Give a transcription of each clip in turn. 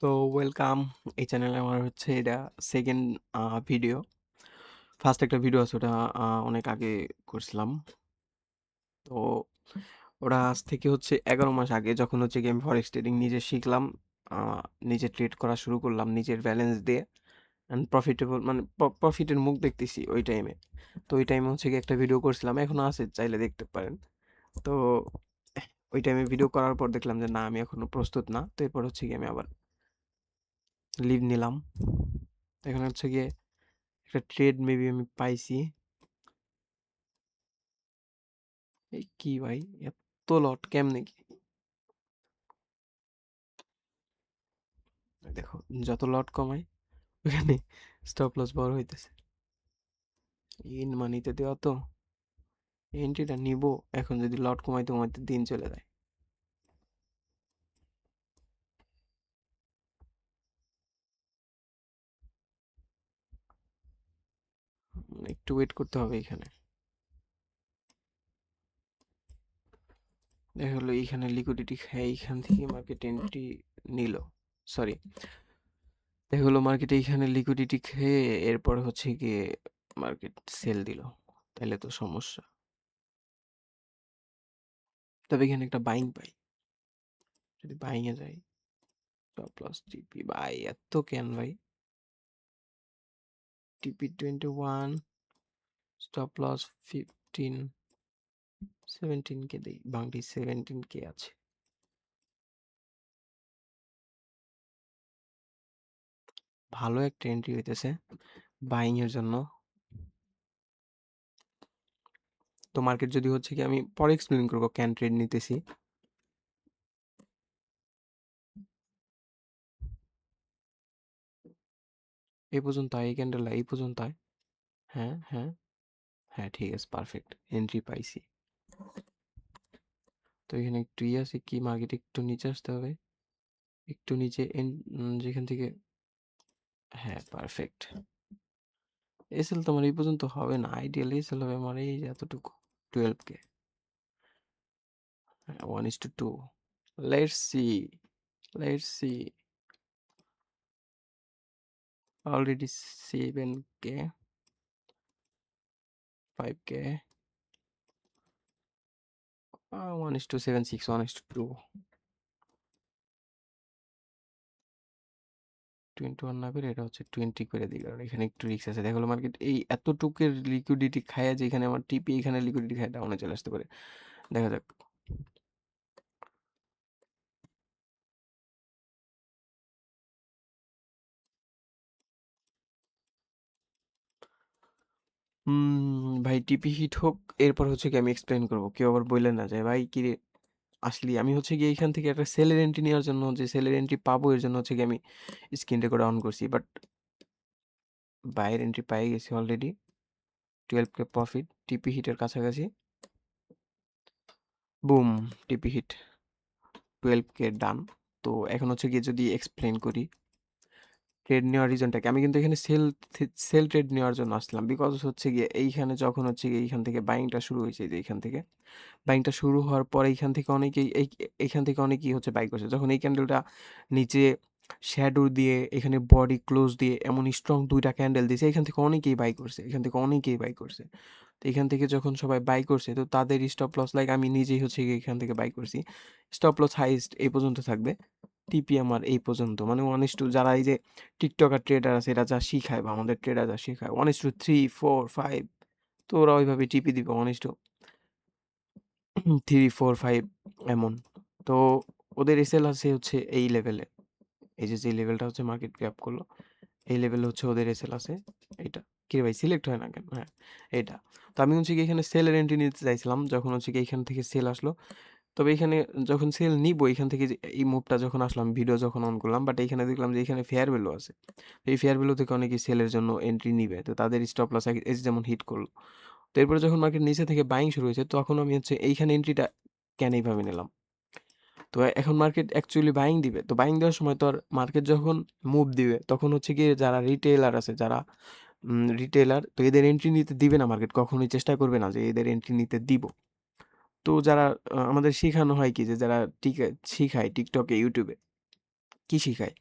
তো ওয়েলকাম। এই চ্যানেলে আমার হচ্ছে এটা সেকেন্ড ভিডিও। ফার্স্ট একটা ভিডিও আছে ওটা অনেক আগে করছিলাম। তো ওটা আজ থেকে হচ্ছে 11 মাস আগে যখন হচ্ছে গিয়ে আমি ফরেক্স ট্রেডিং নিজে শিখলাম। আ নিজে ট্রেড করা শুরু করলাম নিজের ব্যালেন্স দিয়ে। অ্যান্ড প্রফিটেবল মানে প্রফিটের মুখ দেখতেছি ওই টাইমে। তো ওই টাইমে হচ্ছে গিয়ে একটা ভিডিও করছিলাম। এখনো আছে, চাইলে দেখতে পারেন। তো ওই টাইমে ভিডিও করার পর দেখলাম যে না, আমি এখনো প্রস্তুত না। তো এরপর হচ্ছে গিয়ে আমি আবার লিভ নিলাম। তো এখন হচ্ছে গিয়ে একটা ট্রেড মেবি আমি পাইছি। এই কি ভাই, এত লট কেমনে কি? দেখো, যত লট কমাই ওখানে স্টপ লস বড় হইতেছে। ইন মানিতে দেওয়া তো এন্ট্রিটা নিব। এখন যদি লট কমাইতে কমাইতে দিন চলে যায়, একটু ওয়েট করতে হবে এখানে। দেখা হলো এইখানে লিকুইডিটি খায়, এইখান থেকে মার্কেট এন্ট্রি নিল। সরি, দেখা হলো মার্কেট এইখানে লিকুইডিটি খেয়ে এরপর হচ্ছে গিয়ে মার্কেট সেল দিল। তাহলে তো সমস্যা। তবে এখানে একটা বাইং পাই, যদি বাইং এ যাই। স্টপ লস টিপি ভাই, এত কেন ভাই? টিপি 21, স্টপ লস 15, 17 কে দেই। বাংটি 17 কে আছে। ভালো একটা এন্ট্রি হইতেছে বাইং এর জন্য। তো মার্কেট যদি হচ্ছে কি, আমি পরে এক্সপ্লেন করবো কেন ট্রেড নিতেছি। এই পর্যন্ত এই ক্যান্ডেল এই পর্যন্ত। হ্যাঁ হ্যাঁ হ্যাঁ, ঠিক আছে, পারফেক্ট এন্ট্রি পাইছি। তো এখানে একটু আছে কি, মার্কেট একটু নিচে আসতে হবে, একটু নিচে যেখান থেকে। হ্যাঁ, পারফেক্ট। এসএল তোমার এই পর্যন্ত হবে না, আইডিয়াল এসএল হবে আমার এই যে এতটুকু, 12 কে। হ্যাঁ, 1:2। Let's see, let's see. Already 7 কে, 5 কে, 1:76, 1:2। 21 না করে এটা হচ্ছে 20 করে দিই, কারণ এখানে একটু রিস্ক আছে। দেখা গেলো মার্কেট এই এতটুকের লিকুইডিটি খায়, যে এখানে আমার টিপি এখানে লিকুইডিটি খায় ডাউনে চলে আসতে পারে। দেখা যাক। ভাই টিপি হিট হোক, এরপর হচ্ছে কি আমি এক্সপ্লেন করবো, কেউ আবার বললেন না যে ভাই কি রে আসলি। আমি হচ্ছে গিয়ে এইখান থেকে একটা সেলের এন্ট্রি নেওয়ার জন্য, যে সেলের এন্ট্রি পাবো এর জন্য হচ্ছে কি আমি স্ক্রিন রেকর্ড অন করছি, বাট বাইরের এন্ট্রি পাই গেছি অলরেডি। 12 কে প্রফিট, টিপি হিটের কাছাকাছি। বুম, টিপি হিট 12 কে ডান। তো এখন হচ্ছে গিয়ে যদি এক্সপ্লেন করি ট্রেড নেওয়ার রিজনটাকে, আমি কিন্তু এখানে সেল ট্রেড নেওয়ার জন্য আসলাম। বিকজ হচ্ছে গিয়ে এইখানে যখন হচ্ছে গিয়ে এইখান থেকে বাইংটা শুরু হয়েছে, যে এইখান থেকে বাইংটা শুরু হওয়ার পর এইখান থেকে অনেকেই এইখান থেকে অনেকেই হচ্ছে বাই করছে। যখন এই ক্যান্ডেলটা নিচে শ্যাডো দিয়ে এখানে বডি ক্লোজ দিয়ে এমন স্ট্রং দুইটা ক্যান্ডেল দিয়েছে, এখান থেকে অনেকেই বাই করছে, এখান থেকে অনেকেই বাই করছে। তো এখান থেকে যখন সবাই বাই করছে, তো তাদের স্টপ লস, লাইক আমি নিজেই হচ্ছে গিয়ে এখান থেকে বাই করছি। স্টপ লস হাইস্ট এই পর্যন্ত থাকবে, টিপি আমার এই পর্যন্ত, মানে 1:2। যারা এই যে টিকটকার ট্রেডার আছে, এরা যা শিখায় বা আমাদের ট্রেডার যা শিখায় 1:3, 4, 5, তো ওরা ওইভাবে টিপি দিবে 1:3, 4, 5 এমন। তো ওদের এসএল আছে হচ্ছে এই লেভেলে, এই যে লেভেলটা হচ্ছে মার্কেট গ্র্যাব করলো, এই লেভেলে হচ্ছে ওদের এসএল আছে। এটা কি রে ভাই, সিলেক্ট হয় না কেন? হ্যাঁ, এটা। তো আমি হচ্ছে কি এখানে সেলের এন্ট্রি নিতে চাইছিলাম, যখন হচ্ছে কি এখান থেকে সেল আসলো। তবে এখানে যখন সেল নিব, এখান থেকে যে এই মুভটা যখন আসলাম, ভিডিও যখন অন করলাম, বাট এখানে দেখলাম যে এখানে ফেয়ার ভ্যালু আছে। তো এই ফেয়ার ভ্যালু থেকে অনেকেই সেলের জন্য এন্ট্রি নিবে, তো তাদের স্টপ লস এই যে যেমন হিট করলো। তো এরপরে যখন মার্কেট নিচে থেকে বাইং শুরু হয়েছে, তখন আমি হচ্ছে এইখানে এন্ট্রিটা কেন এইভাবে নিলাম। তো এখন মার্কেট অ্যাকচুয়ালি বাইং দিবে, তো বাইং দেওয়ার সময় তো আর মার্কেট যখন মুভ দিবে, তখন হচ্ছে গিয়ে যারা রিটেলার আছে, যারা রিটেলার, তো এদের এন্ট্রি নিতে দিবে না মার্কেট, কখনোই চেষ্টা করবে না যে এদের এন্ট্রি নিতে দিব। তো যারা আমাদের শেখানো হয় কি, যে যারা শিখায় টিকটকে, ইউটিউবে কি শিখায়,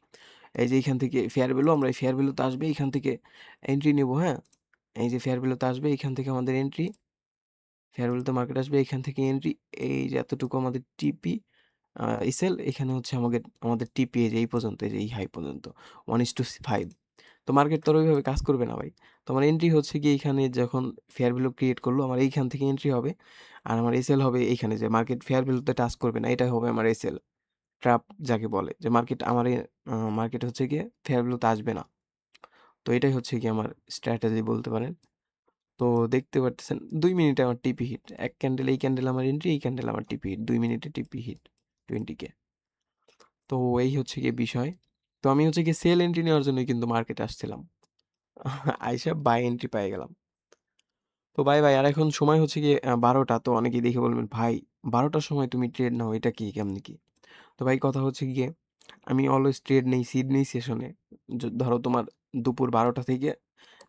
এই যে এখান থেকে ফেয়ার ভ্যালু আমরা এই ফেয়ার ভ্যালুতে আসবে এখান থেকে এন্ট্রি নেব, হ্যাঁ? এই যে ফেয়ার ভ্যালুতে আসবে এখান থেকে আমাদের এন্ট্রি, ফেয়ার ভ্যালুতে মার্কেট আসবে এখান থেকে এন্ট্রি, এই যে এতটুকু আমাদের টিপি এসএল এখানে হচ্ছে আমাদের টিপি এই যে এই পর্যন্ত এই যে এই হাই পর্যন্ত 1:5 তো মার্কেট তো আর ওইভাবে কাজ করবে না ভাই। তো আমার এন্ট্রি হচ্ছে গিয়ে এইখানে যখন ফেয়ার ভ্যালু ক্রিয়েট করলো আমার এইখান থেকে এন্ট্রি হবে। আর আমার এসএল হবে এইখানে যে মার্কেট ফেয়ার ভ্যালুতে টাচ করবে না। এটাই হবে আমার এসএল। ট্র্যাপ যাকে বলে যে মার্কেট আমার মার্কেট হচ্ছে গিয়ে ফেয়ার ভ্যালুতে আসবে না। তো এটাই হচ্ছে গিয়ে আমার স্ট্র্যাটেজি বলতে পারেন। তো দেখতে পারতেছেন ২ মিনিটে আমার টিপি হিট। এক ক্যান্ডেল এই ক্যান্ডেল আমার এন্ট্রি, এই ক্যান্ডেল আমার টিপি হিট। ২ মিনিটে টিপি হিট 20K। তো এই হচ্ছে গিয়ে বিষয়। তো আমি হচ্ছে গিয়ে সেল এন্ট্রি নেওয়ার জন্যই কিন্তু মার্কেটে আসছিলাম। আইসা বাই এন্ট্রি পেয়ে গেলাম। তো ভাই আর এখন সময় হচ্ছে গিয়ে ১২টা তো অনেকেই দেখে বলবেন, "ভাই ১২টার সময় তুমি ট্রেড নাও এটা কি? কেমনে কি?" তো ভাই কথা হচ্ছে গিয়ে আমি অলওয়েজ ট্রেড নেই, সিড নেই সেশনে। ধরো তোমার দুপুর ১২টা থেকে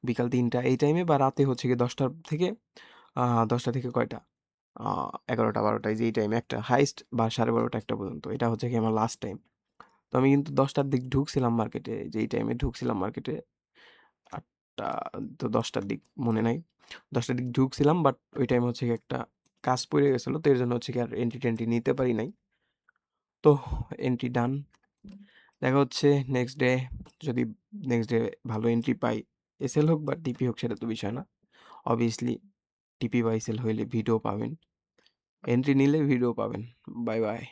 বিকাল ৩টা এই টাইমে বা রাতে হচ্ছে গিয়ে ১০টা থেকে ১০টা থেকে কয়টা? আ ১১টা ১২টা এই যে এই টাইমে একটা হাইয়েস্ট বা ১২:৩০ একটা পর্যন্ত। এটা হচ্ছে গিয়ে আমার লাস্ট টাইম। তো আমি কিন্তু ১০টার দিক ঢুকছিলাম মার্কেটে। যে এই টাইমে ঢুকছিলাম মার্কেটে ৮টা তো ১০টার দিক মনে নাই। ১০টার দিক ঢুকছিলাম বাট ওই টাইমে হচ্ছে গিয়ে একটা কাজ পড়ে গেছিল। তো এর জন্য হচ্ছে গিয়ে আর এন্ট্রি-টেন্ট্রি নিতে পারি নাই। তো এন্ট্রি ডান। দেখা হচ্ছে নেক্সট ডে যদি নেক্সট ডে ভালো এন্ট্রি পাই, এসএল হোক বা টিপি হোক সেটা তো বিষয় না। অবভিয়াসলি টিপি বা এসএল হইলে ভিডিও পাবেন। এন্ট্রি নিলে ভিডিও পাবেন। Bye, by.